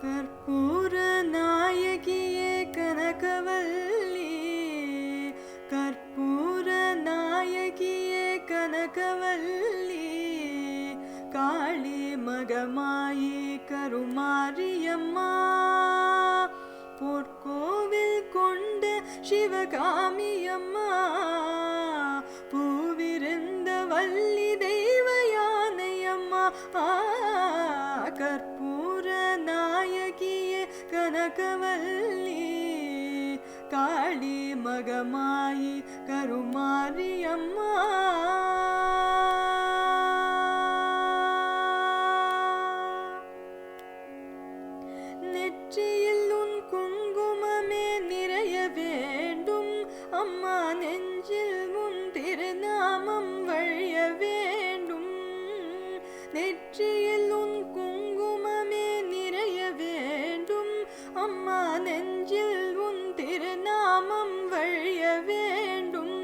கற்பூர நாயகியே கனகவல்லி, கற்பூர நாயகியே கனகவல்லி, காளி மகமாயி கருமாரியம்மா, பொற்கோவில் கொண்ட சிவகாமியம்மா, பூவிருந்த வள்ளி தெய்வ யானையம்மா. கற்பூர நாயகியே கனகவல்லி, காளி மகமாயி கருமாரியம்மா. நெற்றியில் உன் குங்குமமே நிறைய வேண்டும் அம்மா, நெஞ்சில் உன் திருநாமம் வழிய வேண்டும். நெற்றியில் உன் குங்குமமே நிறைய வேண்டும் அம்மா, நெஞ்சில் உன் திருநாமம் வழிய வேண்டும்.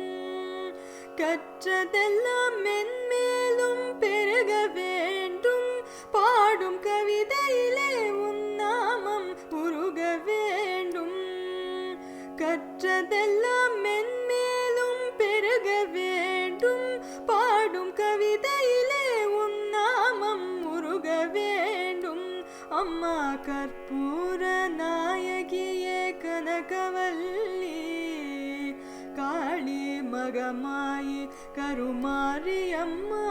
கற்றதெல்லாம் மென்மேலும் பெருக வேண்டும், பாடும் கவிதையிலே உன் நாமம் உருக வேண்டும். கற்றதெல்லாம் மென்மேலும் பெருக வேண்டும், பாடும் கவிதையிலே உன் நாமம் உருக வேண்டும். அம்மா கற்பூர நாயகியே கனகவல்லி, காளி மகமாயி கருமாரியம்மா.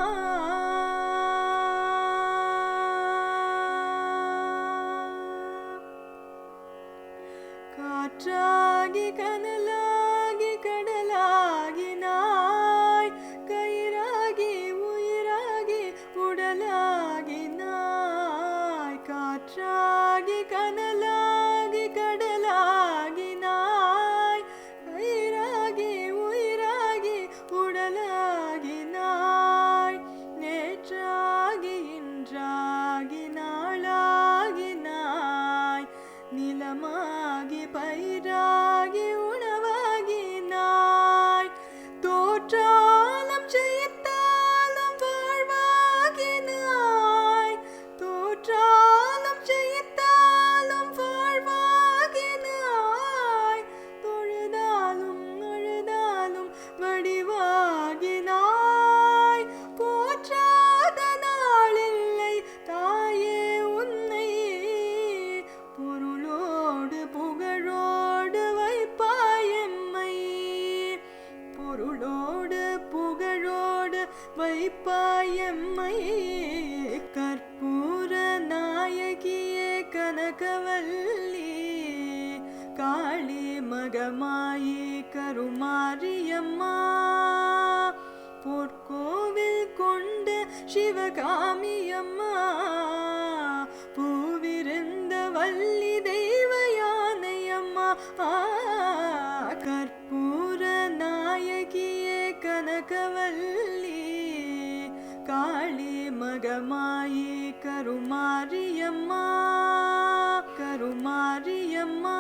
காற்றாகி கனலாகி கடலாகினாய், கயிறாகி உயிராகி உடலாகினாய். காற்றாகி கனலாகி கடலாகினாய், கயிறாகி உயிராகி உடலாகினாய். நேற்றாகி இன்றாகி நாளாகினாய், நிலமாகி பயிராகி உணவாகினாய். தோற்றாலும் ஜெயித்தாலும் வாழ்வாகினாய், தோற்றாலும் ஜெயித்தாலும் வாழ்வாகினாய். தொழுதாலும் அழுதாலும் வடிவாகினாய். போற்றாத நாளில்லை தாயே உன்னை, பொருளோடு புகழோடு வைப்பாயம்மை, பொருளோடு புகழோடு வைப்பாயம்மை. கற்பூர நாயகியே கனகவல்லி, காளி மகமாயி கருமாரியம்மா, பொற்கோவில் கொண்ட சிவகாமியம்மா, பூவிருந்த வள்ளி தெய்வ யானையம்மா. கற்பூர நாயகியே கனகவல்லி, காளி மகமாயி கருமாரியம்மா, கருமாரியம்மா.